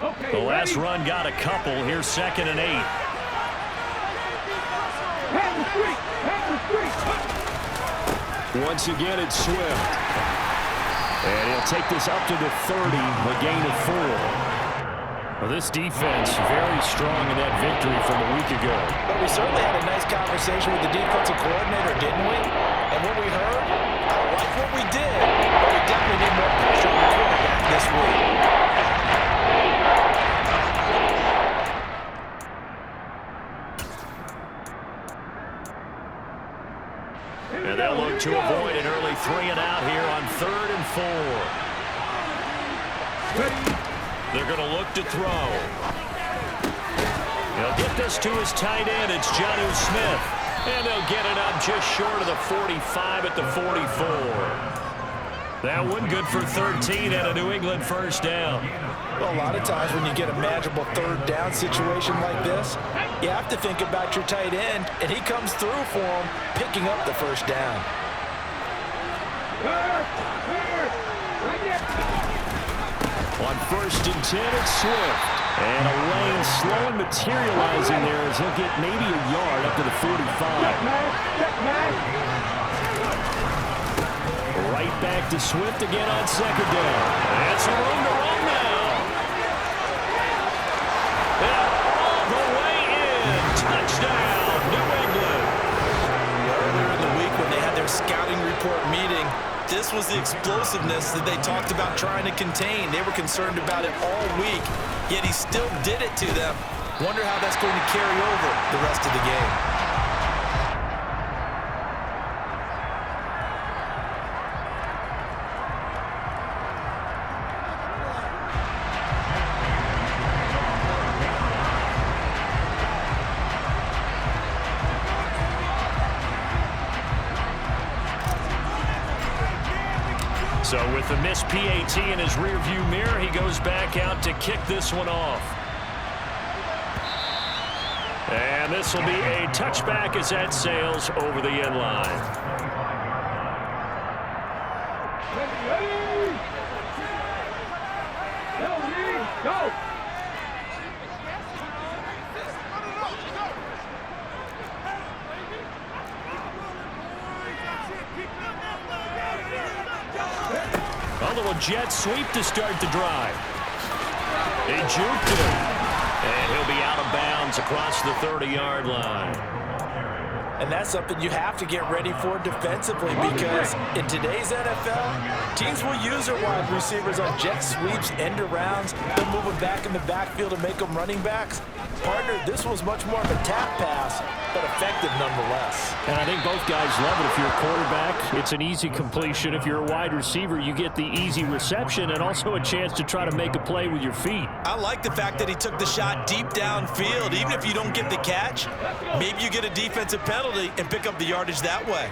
The last run got a couple. Here's 2nd and 8. Once again, it's Swift. And he'll take this up to the 30, a gain of 4. Well, this defense very strong in that victory from a week ago. But we certainly had a nice conversation with the defensive coordinator, didn't we? And what we heard, I like what we did, but we definitely need more pressure on the quarterback this week. And they'll look to avoid an early 3 and out here on 3rd and 4. They're going to look to throw. He'll get this to his tight end. It's Jonnu Smith. And they'll get it up just short of the 45 at the 44. That one good for 13 and a New England first down. Well, a lot of times when you get a manageable 3rd down situation like this, you have to think about your tight end, and he comes through for him, picking up the first down. On 1st and 10, it's Swift. And a lane slow and materializing there as he'll get maybe a yard up to the 45. Right back to Swift again on 2nd down. That's a room to run now. And all the way in. Touchdown, New England. Earlier in the week when they had their scouting report meeting, this was the explosiveness that they talked about trying to contain. They were concerned about it all week, yet he still did it to them. Wonder how that's going to carry over the rest of the game. So with the missed PAT in his rearview mirror, he goes back out to kick this one off. And this will be a touchback as that sails over the end line. Go! A little jet sweep to start the drive. He juked him. And he'll be out of bounds across the 30-yard line. And that's something you have to get ready for defensively, because in today's NFL, teams will use their wide receivers on jet sweeps, end arounds. They'll move them back in the backfield to make them running backs. Partner, this was much more of a tap pass, but effective nonetheless. And I think both guys love it. If you're a quarterback, it's an easy completion. If you're a wide receiver, you get the easy reception and also a chance to try to make a play with your feet. I like the fact that he took the shot deep downfield. Even if you don't get the catch, maybe you get a defensive penalty and pick up the yardage that way.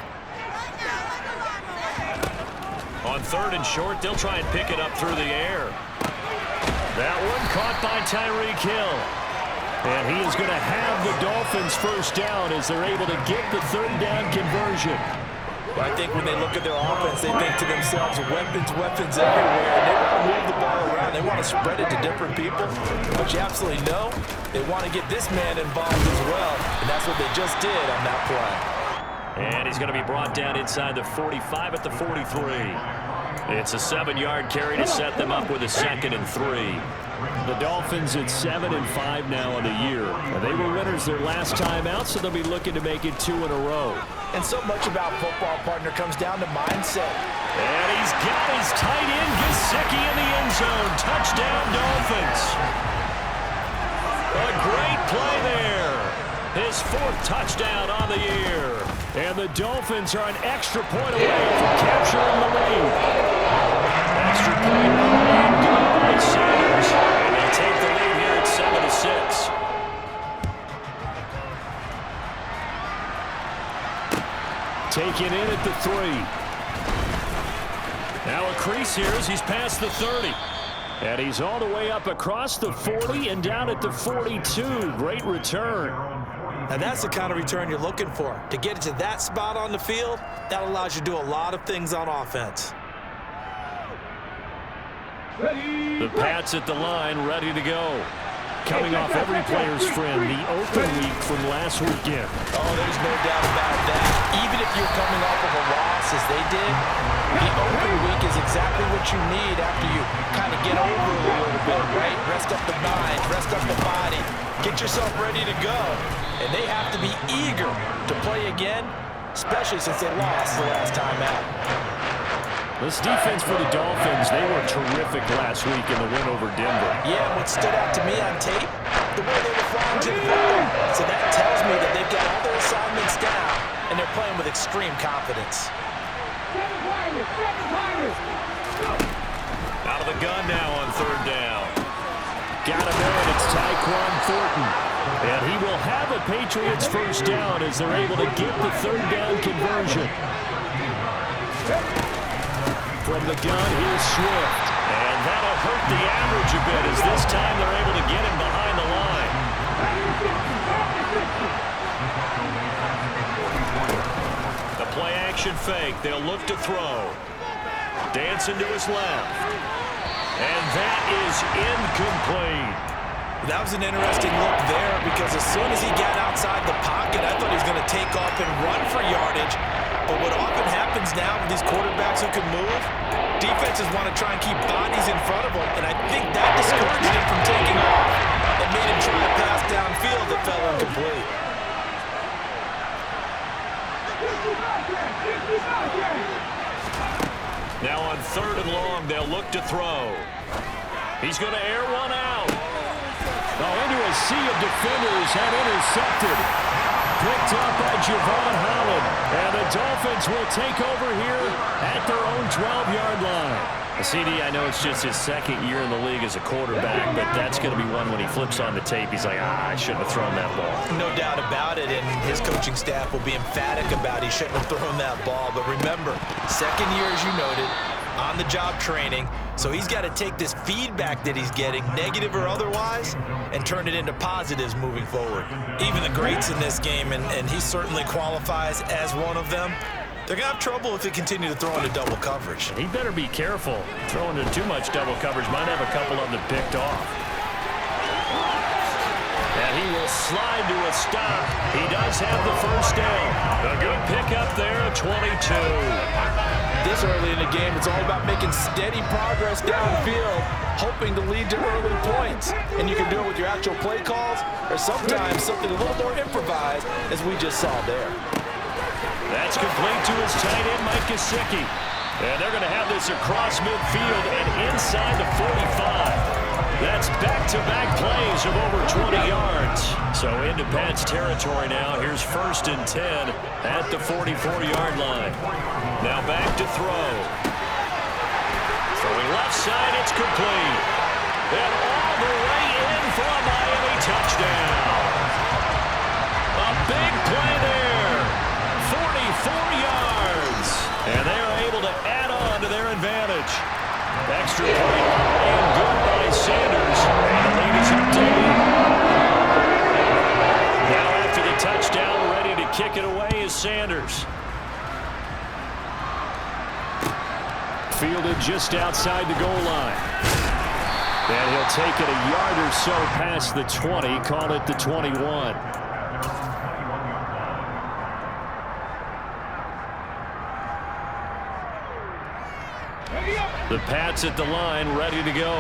On 3rd and short, they'll try and pick it up through the air. That one caught by Tyreek Hill. And he is going to have the Dolphins first down as they're able to get the 3rd down conversion. Well, I think when they look at their offense, they think to themselves, weapons, weapons everywhere. And they want to move the ball around. They want to spread it to different people. But you absolutely know they want to get this man involved as well. And that's what they just did on that play. And he's going to be brought down inside the 45 at the 43. It's a 7-yard carry to set them up with a 2nd and 3. The Dolphins at 7-5 now on the year. They were winners their last time out, so they'll be looking to make it 2 in a row. And so much about football, partner, comes down to mindset. And he's got his tight end, Gesicki, in the end zone. Touchdown, Dolphins. A great play there. His 4th touchdown on the year. And the Dolphins are an extra point away from capturing the lead. Extra point and good by Sanders. And they take the lead here at 7-6. Taken in at the 3. Now a crease here as he's past the 30. And he's all the way up across the 40 and down at the 42. Great return. And that's the kind of return you're looking for. To get it to that spot on the field, that allows you to do a lot of things on offense. The Pats at the line, ready to go. Coming off every player's friend, the open week from last weekend. Oh, there's no doubt about that. Even if you're coming off of a loss as they did, the open week is exactly what you need after you kind of get over a little bit, right? Rest up the mind, rest up the body, get yourself ready to go. And they have to be eager to play again, especially since they lost the last time out. This defense for the Dolphins, they were terrific last week in the win over Denver. Yeah, what stood out to me on tape, the way they were flying to the football. So that tells me that they've got all their assignments down, and they're playing with extreme confidence. Out of the gun now on third down. Got him there, and it's Tyquan Thornton. And he will have a Patriots first down as they're able to get the third down conversion. From the gun, here's Swift. And that'll hurt the average a bit as this time they're able to get him behind the line. The play action fake. They'll look to throw. Dancing to his left. And that is incomplete. That was an interesting look there because as soon as he got outside the pocket, I thought he was going to take off and run for yardage. But what often happens now with these quarterbacks who can move, defenses want to try and keep bodies in front of them, and I think that discouraged him from taking off and made him try to pass downfield that fell incomplete. Now on third and long, they'll look to throw. He's going to air one out. Oh, into a sea of defenders and intercepted. Picked up by Javon Holland. And the Dolphins will take over here at their own 12-yard line. CD, I know it's just his second year in the league as a quarterback, but that's going to be one when he flips on the tape. He's like, I shouldn't have thrown that ball. No doubt about it, and his coaching staff will be emphatic about he shouldn't have thrown that ball. But remember, second year, as you noted, on-the-job training, so he's got to take this feedback that he's getting, negative or otherwise, and turn it into positives moving forward. Even the greats in this game, and he certainly qualifies as one of them, they're going to have trouble if they continue to throw into double coverage. He better be careful. Throwing into too much double coverage might have a couple of them picked off. And he will slide to a stop. He does have the first down. A good pickup there, a 22. This early in the game, it's all about making steady progress downfield, hoping to lead to early points. And you can do it with your actual play calls, or sometimes something a little more improvised, as we just saw there. That's complete to his tight end, Mike Gesicki. And they're going to have this across midfield and inside the 45. That's back-to-back plays of over 20 yards. So into Pats territory now. Here's 1st and 10 at the 44-yard line. Now back to throw. Throwing left side, it's complete. And all the way in for a Miami touchdown. A big play there. 44 yards. And they are able to add on to their advantage. Extra point and good by Sanders. And the lead is updated. Now after the touchdown, ready to kick it away is Sanders. Fielded just outside the goal line. And he'll take it a yard or so past the 20, call it the 21. The Pats at the line, ready to go.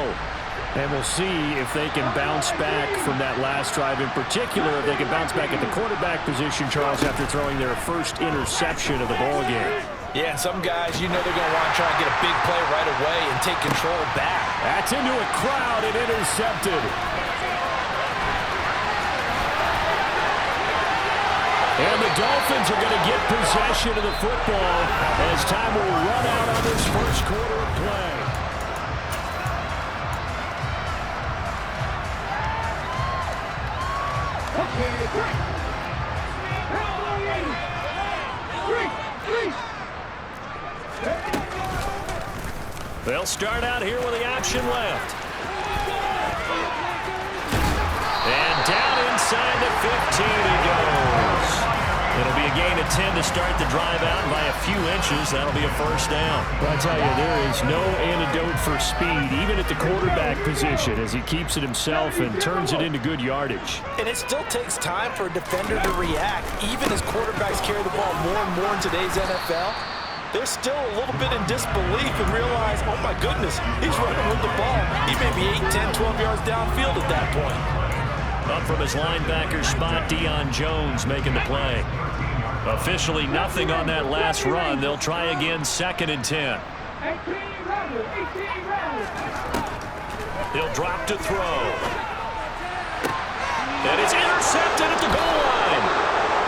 And we'll see if they can bounce back from that last drive. In particular, if they can bounce back at the quarterback position, Charles, after throwing their first interception of the ballgame. Yeah, some guys, you know they're going to want to try and get a big play right away and take control back. That's into a crowd and intercepted. And the Dolphins are going to get possession of the football as time will run out on this first quarter of play. They'll start out here with the option left. And down inside the 15 he goes. It'll be a gain of a 10 to start the drive out, and by a few inches, that'll be a first down. Well, I tell you, there is no antidote for speed, even at the quarterback position, as he keeps it himself and turns it into good yardage. And it still takes time for a defender to react. Even as quarterbacks carry the ball more and more in today's NFL, they're still a little bit in disbelief and realize, oh my goodness, he's running with the ball. He may be 8, 10, 12 yards downfield at that point. Up from his linebacker spot, Deion Jones making the play. Officially nothing on that last run. They'll try again, 2nd and 10. He'll drop to throw. And it's intercepted at the goal line.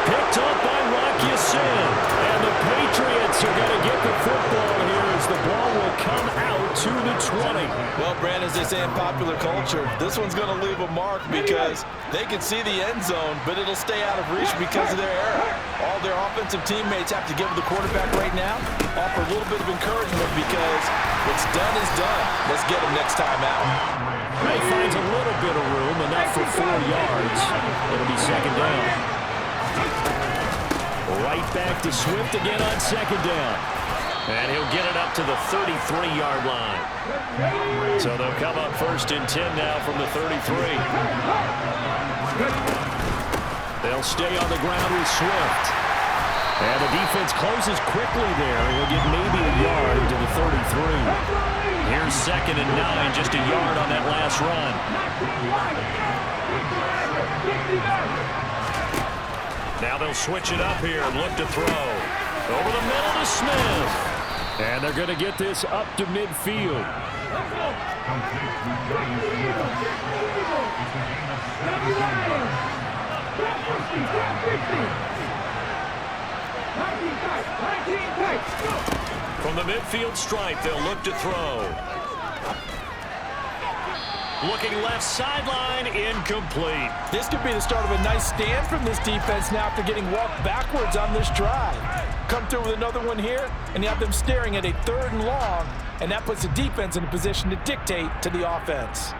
Picked up by Rocky Sin. And the Patriots are going to get the football here as the ball will come out to the 20. Well, Brandon, as they say in popular culture, this one's going to leave a mark because they can see the end zone, but it'll stay out of reach because of their error. All their offensive teammates have to give the quarterback right now, offer a little bit of encouragement because what's done is done. Let's get him next time out. He finds a little bit of room, enough for 4 yards. It'll be 2nd down. Right back to Swift again on 2nd down. And he'll get it up to the 33-yard line. So they'll come up 1st and 10 now from the 33. They'll stay on the ground with Swift. And the defense closes quickly there. He'll get maybe a yard to the 33. Here's 2nd and 9, just a yard on that last run. Now they'll switch it up here and look to throw. Over the middle to Smith. And they're going to get this up to midfield. From the midfield stripe, they'll look to throw. Looking left sideline, incomplete. This could be the start of a nice stand from this defense now after getting walked backwards on this drive. Come through with another one here, and you have them staring at a 3rd and long, and that puts the defense in a position to dictate to the offense.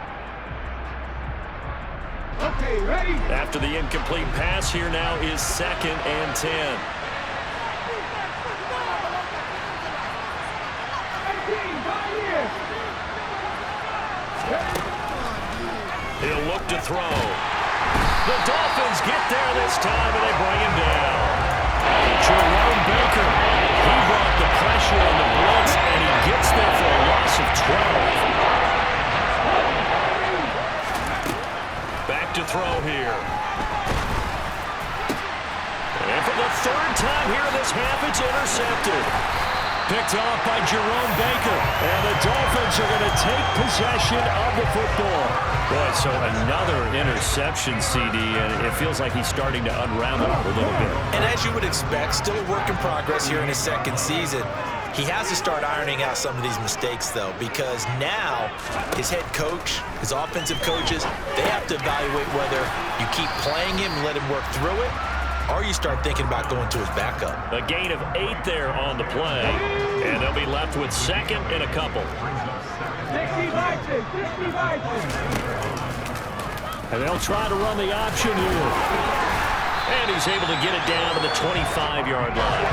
Okay, ready? After the incomplete pass, here now is 2nd and 10. He'll look to throw. The Dolphins get there this time, and they bring him down. Jerome Baker, he brought the pressure on the blitz, and he gets there for a loss of 12. Back to throw here. And for the 3rd time here in this half, it's intercepted. Picked off by Jerome Baker. And the Dolphins are going to take possession of the football. Boy, so another interception, CD, and it feels like he's starting to unravel a little bit. And as you would expect, still a work in progress here in his 2nd season. He has to start ironing out some of these mistakes, though, because now his head coach, his offensive coaches, they have to evaluate whether you keep playing him and let him work through it, or you start thinking about going to his backup. A gain of 8 there on the play, and they'll be left with 2nd and a couple. 60 boxes, 60 boxes. And they'll try to run the option here. And he's able to get it down to the 25-yard line.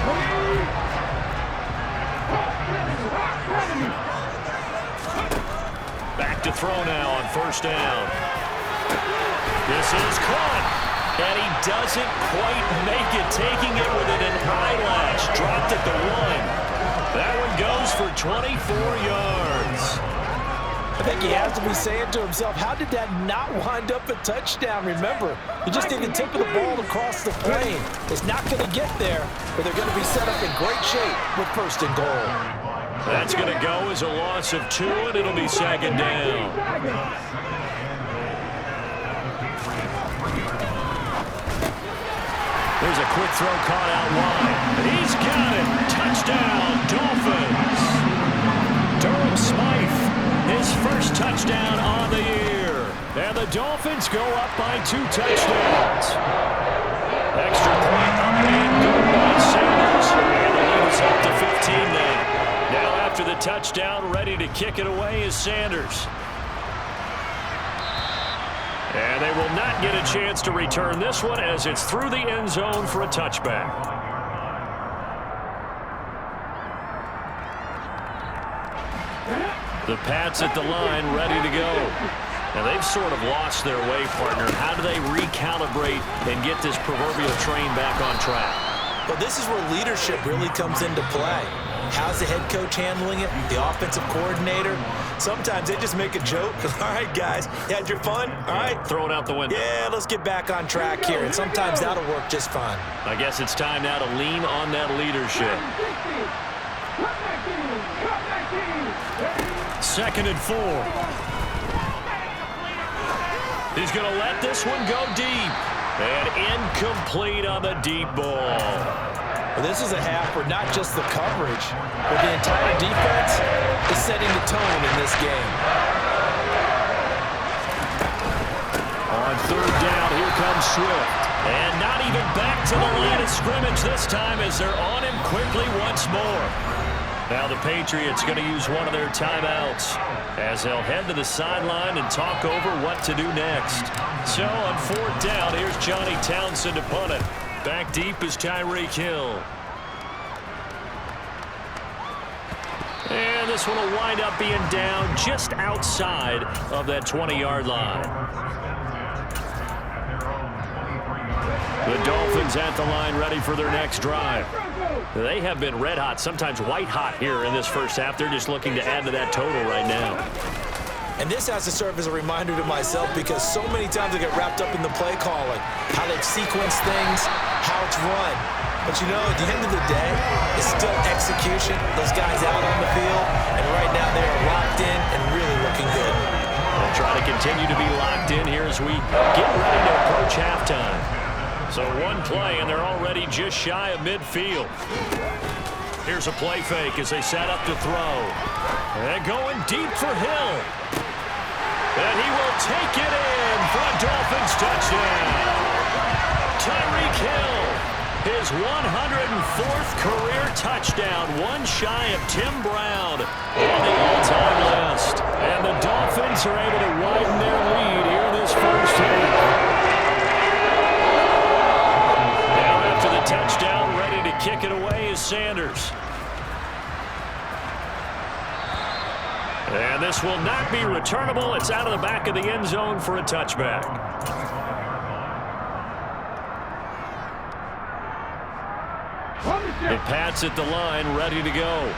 Back to throw now on 1st down. This is caught. And he doesn't quite make it, taking it with an eyelash. Dropped at the 1. That one goes for 24 yards. I think he has to be saying to himself, how did that not wind up a touchdown? Remember, you just need the tip of the ball across the plane. It's not going to get there, but they're going to be set up in great shape with 1st and goal. That's going to go as a loss of 2, and it'll be 2nd down. There's a quick throw caught out wide. He's got it. Touchdown, Dolphins. Durham Smythe, his 1st touchdown on the year. And the Dolphins go up by 2 touchdowns. Extra point up and good by Sanders. And the lead is up to 15 now. Now after the touchdown, ready to kick it away is Sanders. And they will not get a chance to return this one as it's through the end zone for a touchback. The Pats at the line, ready to go. Now, they've sort of lost their way, partner. How do they recalibrate and get this proverbial train back on track? Well, this is where leadership really comes into play. How's the head coach handling it? The offensive coordinator? Sometimes they just make a joke. All right, guys, you had your fun? All right. Throw it out the window. Yeah, let's get back on track here. And sometimes that'll work just fine. I guess it's time now to lean on that leadership. 2nd and 4. He's going to let this one go deep. And incomplete on the deep ball. Well, this is a half where not just the coverage, but the entire defense is setting the tone in this game. On 3rd down, here comes Swift. And not even back to the line of scrimmage this time as they're on him quickly once more. Now the Patriots going to use one of their timeouts as they'll head to the sideline and talk over what to do next. So on 4th down, here's Johnny Townsend to punt it. Back deep is Tyreek Hill. And this one will wind up being down just outside of that 20-yard line. The Dolphins at the line, ready for their next drive. They have been red hot, sometimes white hot here in this first half. They're just looking to add to that total right now. And this has to serve as a reminder to myself because so many times I get wrapped up in the play calling, how they've sequenced things, how it's run. But you know, at the end of the day, it's still execution. Those guys out on the field, and right now they are locked in and really looking good. They'll try to continue to be locked in here as we get ready to approach halftime. So one play, and they're already just shy of midfield. Here's a play fake as they set up to throw. And going deep for Hill. And he will take it in for a Dolphins touchdown. Tyreek Hill, his 104th career touchdown, one shy of Tim Brown on the all-time list. And the Dolphins are able to widen their lead here in this first half. Touchdown, ready to kick it away is Sanders. And this will not be returnable. It's out of the back of the end zone for a touchback. The Pats at the line, ready to go.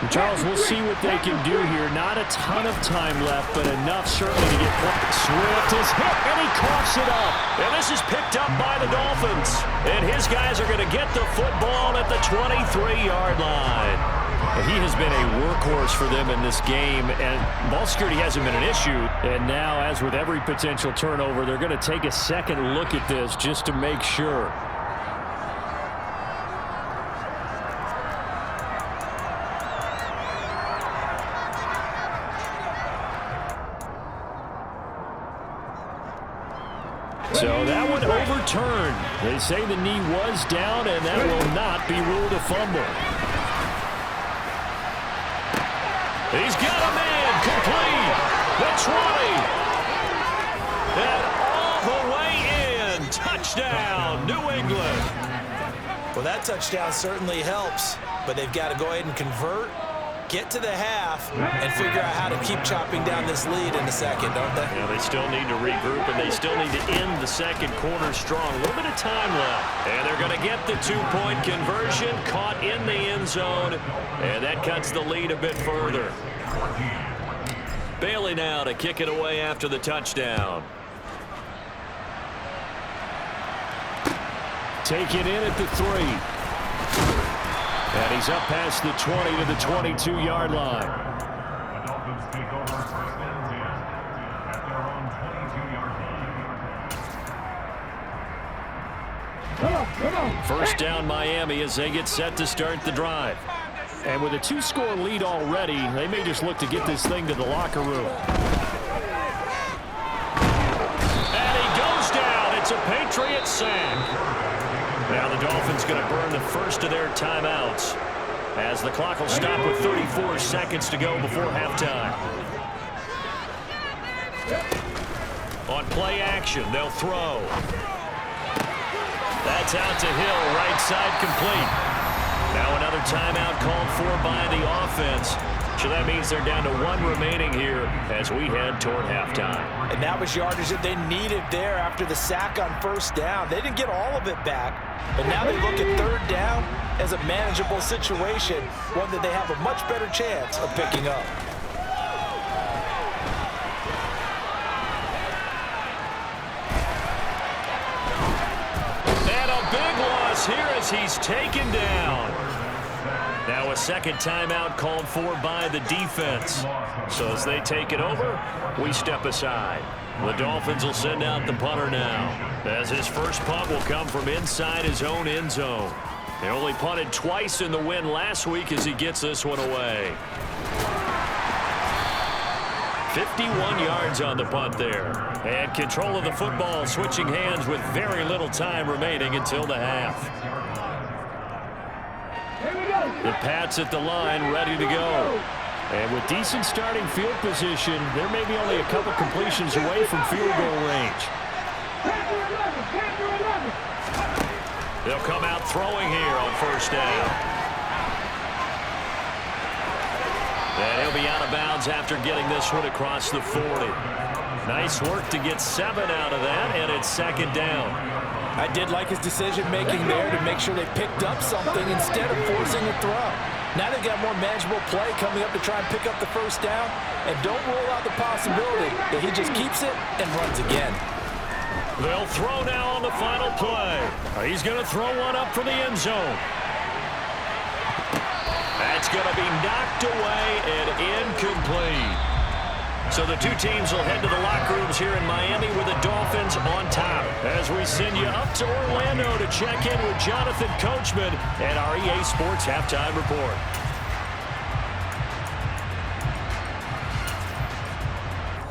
Charles, we'll see what they can do here. Not a ton of time left, but enough certainly to get points. Swift is hit, and he coughs it up. And this is picked up by the Dolphins. And his guys are going to get the football at the 23-yard line. He has been a workhorse for them in this game, and ball security hasn't been an issue. And now, as with every potential turnover, they're going to take a second look at this just to make sure. So that one overturned. They say the knee was down, and that will not be ruled a fumble. He's got a man complete. The 20. And all the way in. Touchdown, New England. Well, that touchdown certainly helps, but they've got to go ahead and convert, get to the half, and figure out how to keep chopping down this lead in the second, don't they? Yeah, they still need to regroup, and they still need to end the second quarter strong. A little bit of time left. And they're going to get the two-point conversion, caught in the end zone, and that cuts the lead a bit further. Bailey now to kick it away after the touchdown. Take it in at the 3. And he's up past the 20 to the 22-yard line. First down Miami as they get set to start the drive. And with a 2-score lead already, they may just look to get this thing to the locker room. And he goes down. It's a Patriot sack. Now the Dolphins going to burn the first of their timeouts as the clock will stop with 34 seconds to go before halftime. On play action, they'll throw. That's out to Hill, right side complete. Now another timeout called for by the offense. So that means they're down to 1 remaining here as we head toward halftime. And that was yardage that they needed there after the sack on first down. They didn't get all of it back, but now they look at third down as a manageable situation, one that they have a much better chance of picking up. And a big loss here as he's taken down. Now a second timeout called for by the defense. So as they take it over, we step aside. The Dolphins will send out the punter now, as his first punt will come from inside his own end zone. They only punted twice in the win last week as he gets this one away. 51 yards on the punt there. And control of the football switching hands with very little time remaining until the half. The Pats at the line, ready to go. And with decent starting field position, there may be only a couple completions away from field goal range. They'll come out throwing here on first down. And he'll be out of bounds after getting this one across the 40. Nice work to get 7 out of that, and it's second down. I did like his decision-making there to make sure they picked up something instead of forcing a throw. Now they've got more manageable play coming up to try and pick up the first down, and don't rule out the possibility that he just keeps it and runs again. They'll throw now on the final play. He's going to throw one up for the end zone. That's going to be knocked away and incomplete. So the two teams will head to the locker rooms here in Miami with the Dolphins on top. As we send you up to Orlando to check in with Jonathan Coachman and our EA Sports Halftime Report.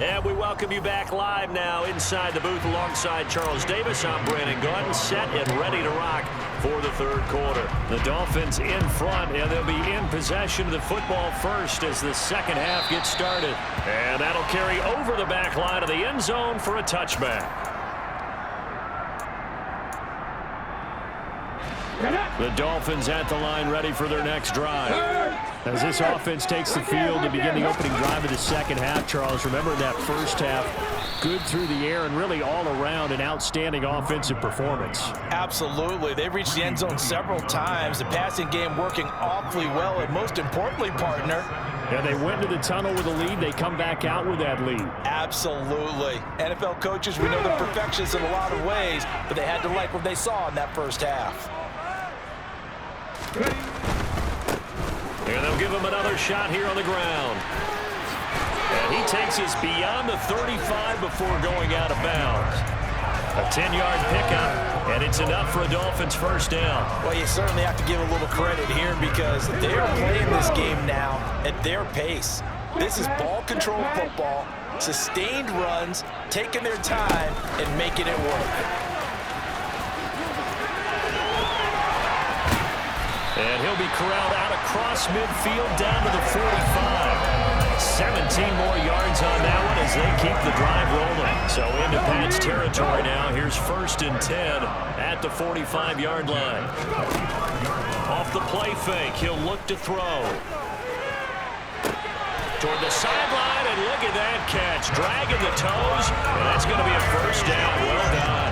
And we welcome you back live now inside the booth alongside Charles Davis. I'm Brandon Gordon, set and ready to rock for the third quarter. The Dolphins in front, and they'll be in possession of the football first as the second half gets started. And that'll carry over the back line of the end zone for a touchback. The Dolphins at the line ready for their next drive. As this offense takes the field to begin the opening drive of the second half, Charles, remember that first half, good through the air and really all around an outstanding offensive performance. Absolutely. They've reached the end zone several times. The passing game working awfully well, and most importantly, partner, yeah, they went to the tunnel with a lead. They come back out with that lead. Absolutely. NFL coaches, we know they're perfectionists in a lot of ways, but they had to like what they saw in that first half. And they'll give him another shot here on the ground. And he takes us beyond the 35 before going out of bounds. A 10-yard pickup, and it's enough for a Dolphins first down. Well, you certainly have to give a little credit here because they're playing this game now at their pace. This is ball control football, sustained runs, taking their time, and making it work. And he'll be corralled out across midfield down to the 45. 17 more yards on that one as they keep the drive rolling. So into Pats territory now. Here's 1st and 10 at the 45-yard line. Off the play fake, he'll look to throw. Toward the sideline, and look at that catch. Dragging the toes, and that's going to be a first down. Well done.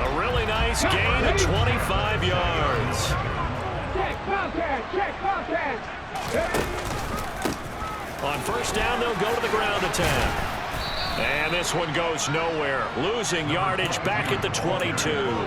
A really nice gain of 25 yards. Check contact. On first down, they'll go to the ground attack. And this one goes nowhere. Losing yardage back at the 22.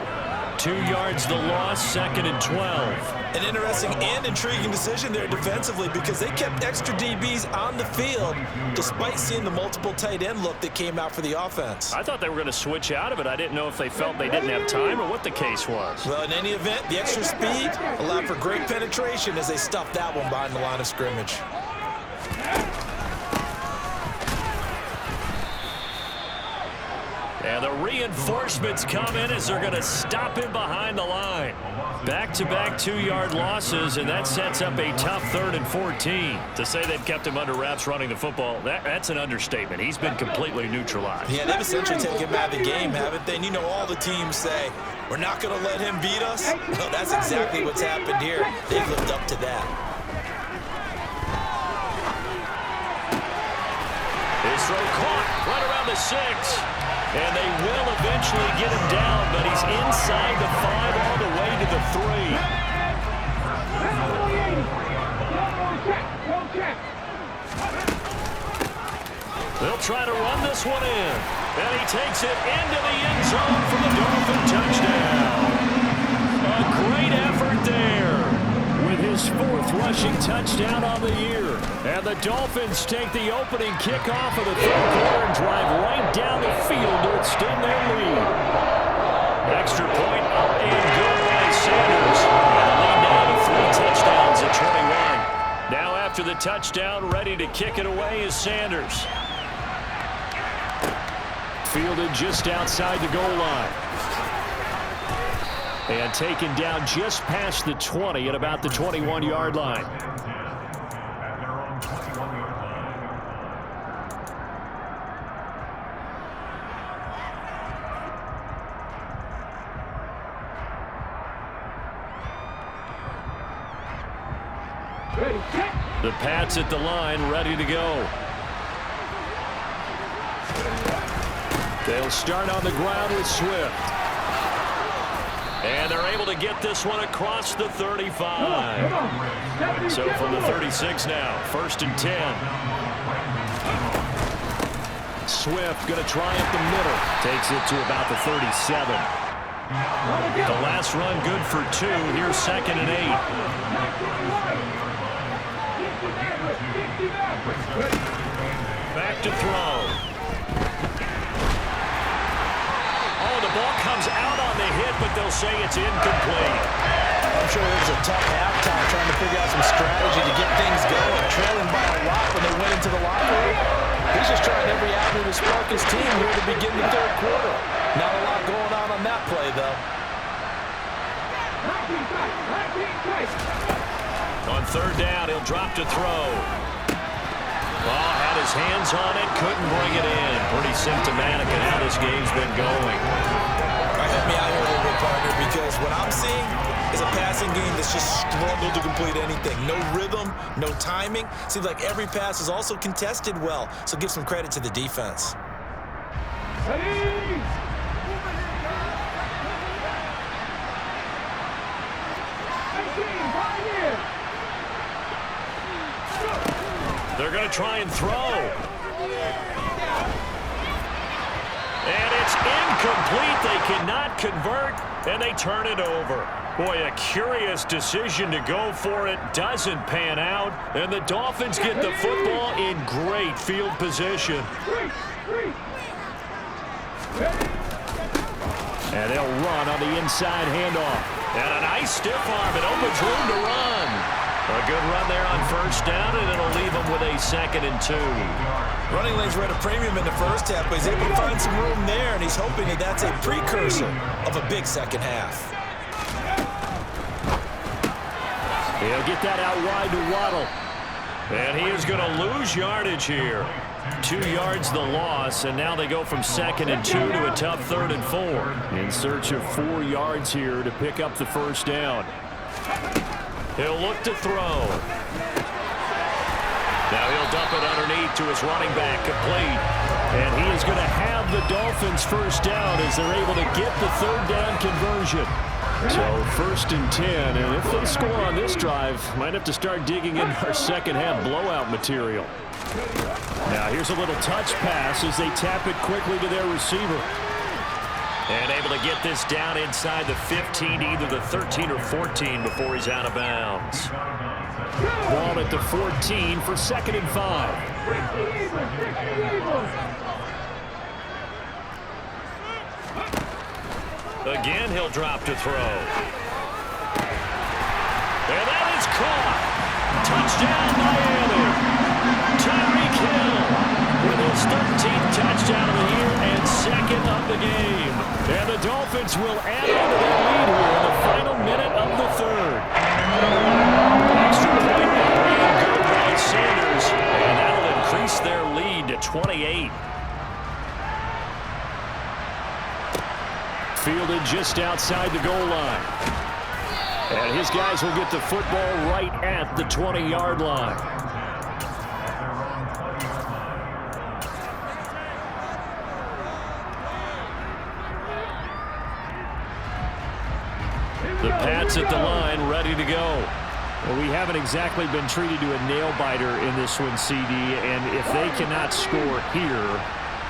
2 yards the loss, 2nd and 12. An interesting and intriguing decision there defensively because they kept extra DBs on the field despite seeing the multiple tight end look that came out for the offense. I thought they were going to switch out of it. I didn't know if they felt they didn't have time or what the case was. Well, in any event, the extra speed allowed for great penetration as they stuffed that one behind the line of scrimmage. And the reinforcements come in as they're going to stop him behind the line. Back-to-back 2-yard losses, and that sets up a tough 3rd and 14. To say they've kept him under wraps running the football, that's an understatement. He's been completely neutralized. Yeah, they've essentially taken him out of the game, haven't they? And you know all the teams say, we're not going to let him beat us. Well, that's exactly what's happened here. They've lived up to that. His throw caught right around the 6. And they will eventually get him down, but he's inside the 5 all the way to the 3. They'll try to run this one in. And he takes it into the end zone for the Dolphin touchdown. A great effort there. With his 4th rushing touchdown on the year. And the Dolphins take the opening kickoff of the 3rd quarter and drive right down the field to extend their lead. Extra point up and good by Sanders. And the lead now to 3 touchdowns at 21. Now after the touchdown, ready to kick it away is Sanders. Fielded just outside the goal line. And taken down just past the 20 at about the 21-yard line. The Pats at the line, ready to go. They'll start on the ground with Swift. And they're able to get this one across the 35. So from the 36 now, 1st and 10. Swift going to try up the middle. Takes it to about the 37. The last run good for 2. Here's 2nd and 8. Back to throw. Oh, the ball comes out on the hit, but they'll say it's incomplete. I'm sure it was a tough halftime trying to figure out some strategy to get things going. Trailing by a lot when they went into the locker room. He's just trying every avenue to spark his team here to begin the 3rd quarter. Not a lot going on that play, though. On 3rd down, he'll drop to throw. Oh, had his hands on it, couldn't bring it in. Pretty symptomatic of how this game's been going. All right, help me out here a little bit, partner, because what I'm seeing is a passing game that's just struggled to complete anything. No rhythm, no timing. Seems like every pass is also contested well, so give some credit to the defense. They're going to try and throw. And it's incomplete. They cannot convert, and they turn it over. Boy, a curious decision to go for it. Doesn't pan out, and the Dolphins get the football in great field position. And they'll run on the inside handoff. And a nice stiff arm. It opens room to run. A good run there on 1st down, and it'll leave them with a 2nd and 2. Running lanes were at a premium in the 1st half, but he's able to find some room there, and he's hoping that that's a precursor of a big 2nd half. He'll get that out wide to Waddle. And he is going to lose yardage here. 2 yards the loss, and now they go from 2nd and 2 to a tough 3rd and 4. In search of 4 yards here to pick up the 1st down. He'll look to throw. Now he'll dump it underneath to his running back, complete. And he is going to have the Dolphins 1st down as they're able to get the 3rd down conversion. So 1st and 10, and if they score on this drive, might have to start digging in our 2nd half blowout material. Now here's a little touch pass as they tap it quickly to their receiver. And able to get this down inside the 15, either the 13 or 14 before he's out of bounds. Ball at the 14 for 2nd and 5. Again, he'll drop to throw. And that is caught. Touchdown, Miami. Tyreek Hill with his 13th touchdown of the year and 2nd of the Dolphins will add on to their lead here in the final minute of the third. Extra point now, good by Sanders, and that'll increase their lead to 28. Fielded just outside the goal line. And his guys will get the football right at the 20-yard line. The Pats at the line, ready to go. Well, we haven't exactly been treated to a nail-biter in this one, CD, and if they cannot score here,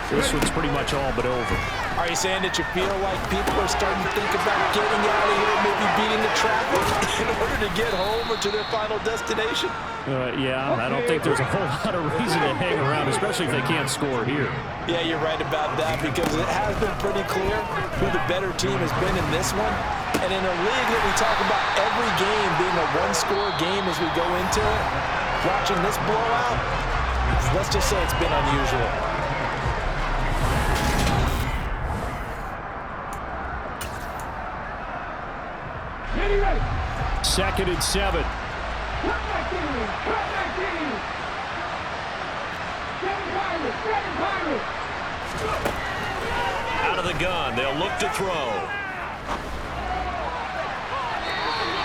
this one's pretty much all but over. Are you saying that you feel like people are starting to think about getting out of here, maybe beating the traffic in order to get home or to their final destination? Yeah, I don't think there's a whole lot of reason to hang around, especially if they can't score here. Yeah, you're right about that because it has been pretty clear who the better team has been in this one. And in a league that we talk about every game being a one-score game as we go into it, watching this blowout, let's just say it's been unusual. Second and 7. Out of the gun, they'll look to throw.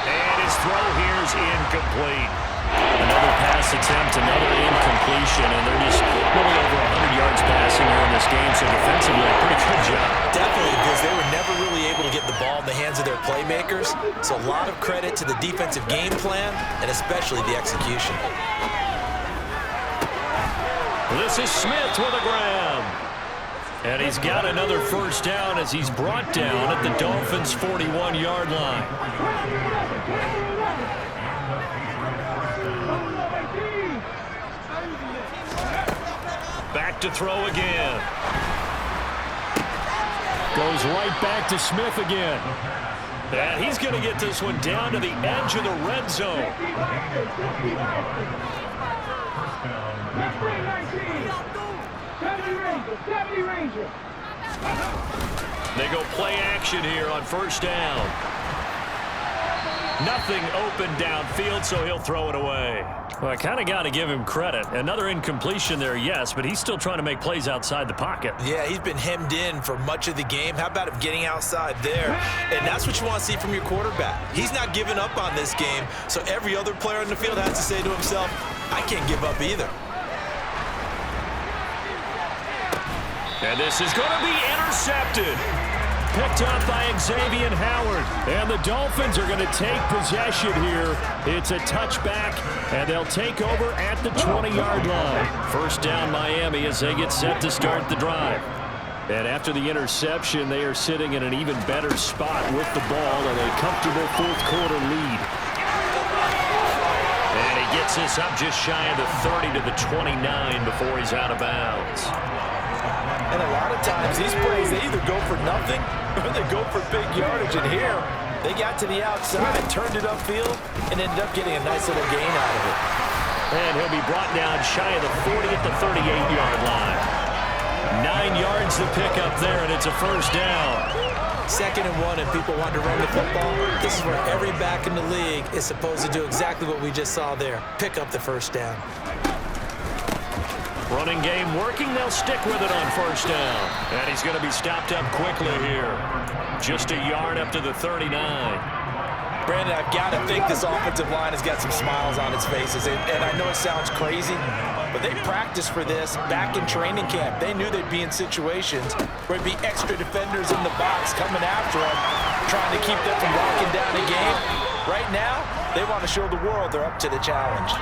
And his throw here's incomplete. Another pass attempt, another incompletion, and they're just really over 100 yards passing here in this game, so defensively, a pretty good job. Definitely, because they were never really able to get the ball in the hands of their playmakers, so a lot of credit to the defensive game plan, and especially the execution. This is Smith with a grab. And he's got another first down as he's brought down at the Dolphins' 41-yard line. Back to throw again. Goes right back to Smith again. And he's going to get this one down to the edge of the red zone. They go play action here on first down. Nothing open downfield, so he'll throw it away. Well, I kind of got to give him credit. Another incompletion there, yes, but he's still trying to make plays outside the pocket. Yeah, he's been hemmed in for much of the game. How about him getting outside there? And that's what you want to see from your quarterback. He's not giving up on this game, so every other player in the field has to say to himself, I can't give up either. And this is going to be intercepted. Picked up by Xavier Howard. And the Dolphins are going to take possession here. It's a touchback, and they'll take over at the 20-yard line. First down Miami as they get set to start the drive. And after the interception, they are sitting in an even better spot with the ball and a comfortable fourth-quarter lead. And he gets this up just shy of the 30 to the 29 before he's out of bounds. And a lot of times these plays, they either go for nothing or they go for big yardage. And here, they got to the outside, turned it upfield, and ended up getting a nice little gain out of it. And he'll be brought down shy of the 40 at the 38-yard line. 9 yards to pick up there, and it's a first down. 2nd and 1, and people want to run the football. This is where every back in the league is supposed to do exactly what we just saw there. Pick up the first down. Running game working. They'll stick with it on first down. And he's going to be stopped up quickly here. Just a yard up to the 39. Brandon, I've got to think this offensive line has got some smiles on its faces. And I know it sounds crazy, but they practiced for this back in training camp. They knew they'd be in situations where it'd be extra defenders in the box coming after them, trying to keep them from locking down a game. Right now, they want to show the world they're up to the challenge.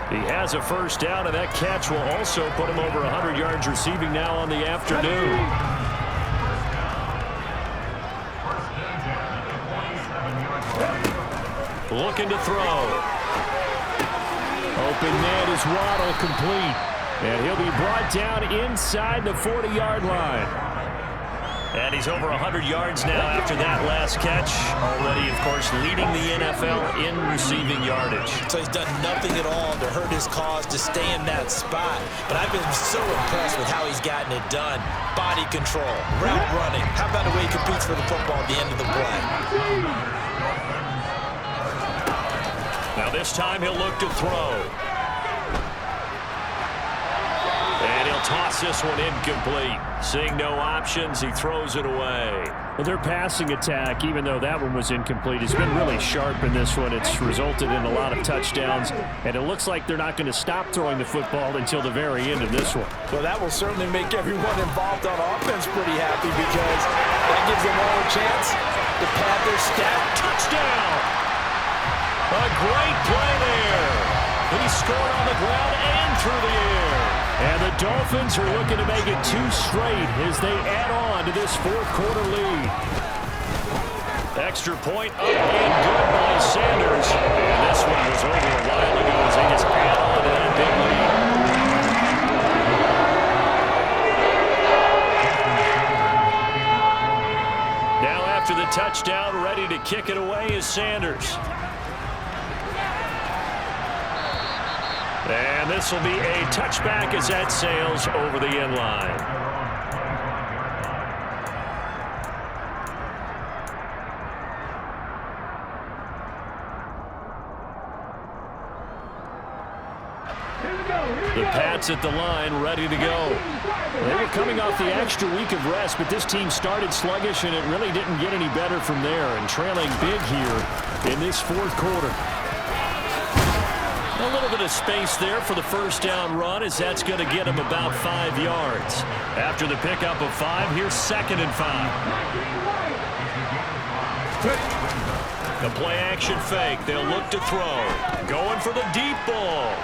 He has a first down, and that catch will also put him over 100 yards receiving now on the afternoon. Looking to throw. Open man is Waddle, complete. And he'll be brought down inside the 40-yard line. And he's over 100 yards now after that last catch. Already, of course, leading the NFL in receiving yardage. So he's done nothing at all to hurt his cause, to stay in that spot. But I've been so impressed with how he's gotten it done. Body control, route running. How about the way he competes for the football at the end of the play? Now this time he'll look to throw. And he'll toss this one incomplete. Seeing no options, he throws it away. Well, their passing attack, even though that one was incomplete, has been really sharp in this one. It's resulted in a lot of touchdowns, and it looks like they're not going to stop throwing the football until the very end of this one. Well, that will certainly make everyone involved on offense pretty happy because that gives them all a chance to pad their stat. Touchdown! A great play there. He scored on the ground and through the air. And the Dolphins are looking to make it 2 straight as they add on to this fourth-quarter lead. Extra point up and good by Sanders. And this one was over a while ago as they just add on to that big lead. Now after the touchdown, ready to kick it away is Sanders. And this will be a touchback as that sails over the end line. The Pats at the line, ready to go. They were coming off the extra week of rest, but this team started sluggish, and it really didn't get any better from there, and trailing big here in this fourth quarter. A little bit of space there for the first down run, as that's going to get him about 5 yards. After the pickup of 5, here's 2nd and 5. The play action fake. They'll look to throw. Going for the deep ball.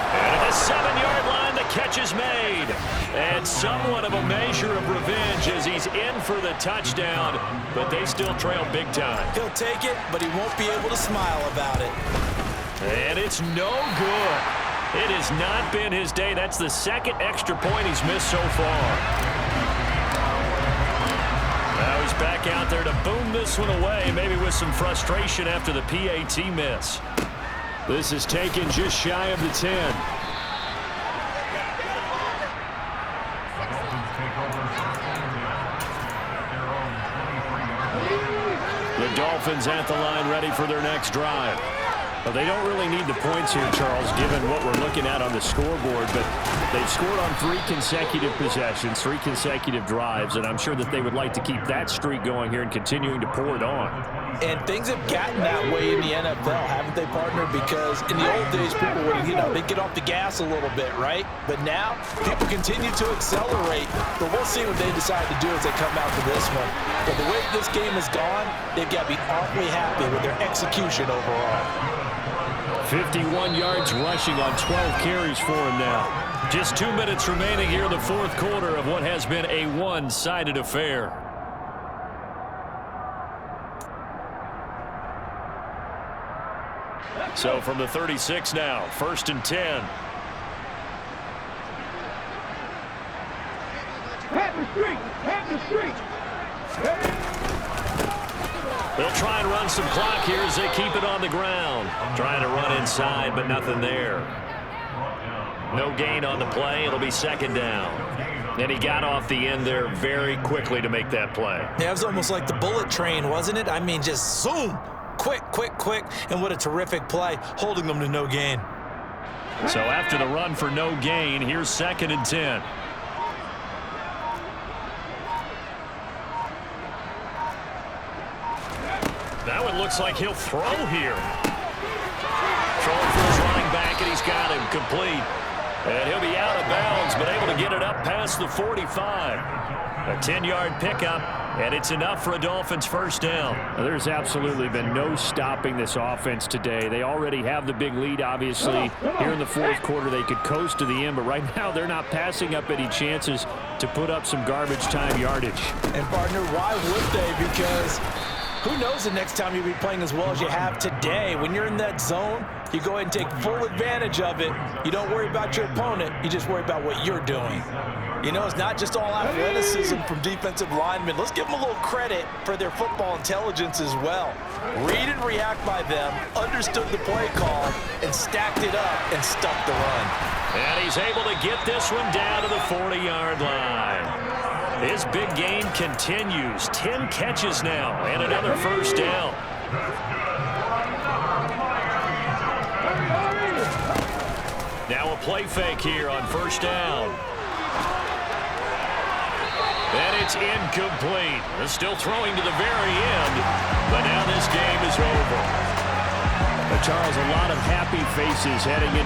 And at the 7-yard line, the catch is made. And somewhat of a measure of revenge as he's in for the touchdown, but they still trail big time. He'll take it, but he won't be able to smile about it. And it's no good. It has not been his day. That's the 2nd extra point he's missed so far. Now he's back out there to boom this one away, maybe with some frustration after the PAT miss. This is taken just shy of the 10. The Dolphins at the line, ready for their next drive. Well, they don't really need the points here, Charles, given what we're looking at on the scoreboard, but they've scored on 3 consecutive possessions, 3 consecutive drives, and I'm sure that they would like to keep that streak going here and continuing to pour it on. And things have gotten that way in the NFL, haven't they, partner? Because in the old days, people would, they'd get off the gas a little bit, right? But now, people continue to accelerate. But we'll see what they decide to do as they come out to this one. But the way this game has gone, they've got to be awfully happy with their execution overall. 51 yards rushing on 12 carries for him now. Just 2 minutes remaining here in the fourth quarter of what has been a one-sided affair. So from the 36 now, 1st and 10. Have the streak. They'll try and run some clock here as they keep it on the ground. Trying to run inside, but nothing there. No gain on the play. It'll be 2nd down. And he got off the end there very quickly to make that play. Yeah, it was almost like the bullet train, wasn't it? I mean, just zoom. Quick, and what a terrific play, holding them to no gain. So after the run for no gain, here's 2nd and 10. Now it looks like he'll throw here. Throwing for his running back, and he's got him complete. And he'll be out of bounds, but able to get it up past the 45. A 10-yard pickup, and it's enough for a Dolphins first down. There's absolutely been no stopping this offense today. They already have the big lead, obviously. Here in the fourth quarter, they could coast to the end, but right now they're not passing up any chances to put up some garbage time yardage. And, partner, why would they? Because Who knows the next time you'll be playing as well as you have today. When you're in that zone, you go ahead and take full advantage of it. You don't worry about your opponent. You just worry about what you're doing. You know, it's not just all athleticism from defensive linemen. Let's give them a little credit for their football intelligence as well. Read and react by them, understood the play call, and stacked it up and stuck the run. And he's able to get this one down to the 40-yard line. His big game continues. 10 catches now and another first down. Now a play fake here on first down. And it's incomplete. They're still throwing to the very end, but now this game is over. But Charles, a lot of happy faces heading into